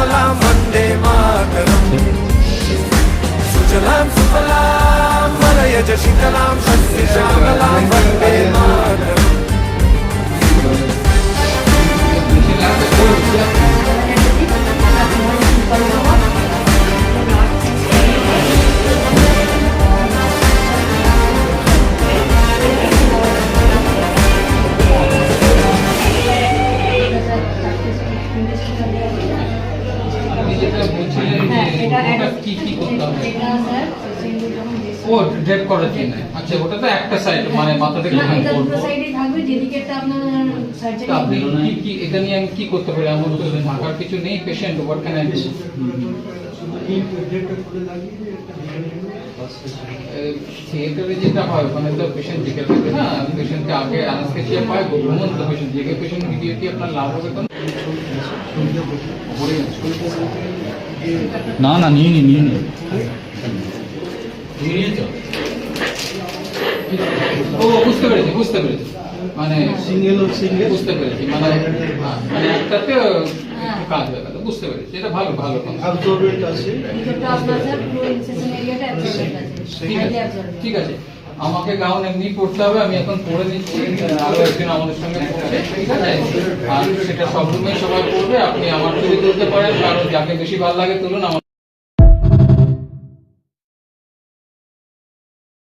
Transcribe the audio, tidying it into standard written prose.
सुफलाम वन्दे मातरम् सुजलां सुफलां मलयज शीतलां सस्यश्यामलां वन्दे मातरम् ও ড্রেপ করার জন্য। আচ্ছা, ওটা তো একটা সাইড, মানে মাথা থেকে এটা দুটো সাইডে থাকবে, যেদিকেটা আপনার সার্জারি আপনি হবে। কি এটা নিয়ে আমি কি করতে পারি? আমার তো ঢাকার কিছু নেই, patient what can I do? থিয়েটারে যেটা হয় ওখানে তো পেশেন্ট দিকে থাকে না, পেশেন্টকে আগে অ্যানাস্থেসিয়া পায়, ঘুমন্ত পেশেন্ট, যে পেশেন্ট ভিডিও কি আপনার লাভ হবে? তো না না নিয়ে নি ও বুঝতে পেরেছি মানে সিঙ্গেল বুঝতে পেরেছি, মানে একটাতে কাজ হয়ে গেল, বুঝতে পেরেছি। এটা ভালো ভিতরটা আপনার স্যার পুরো ইনসেশন এরিয়াটা অ্যাবজর্ব আছে। ঠিক আছে, আমাকে গাউন এমনি পড়তে হবে, আমি এখন পরে নিচ্ছি, আরো একজন আমাদের সঙ্গে পড়বে, ঠিক আছে? আর সেটা সব রুমে সবাই পড়বে, আপনি আমার ছবি তুলতে পারেন, কারণ যাকে বেশি ভালো লাগে তুলুন। আমার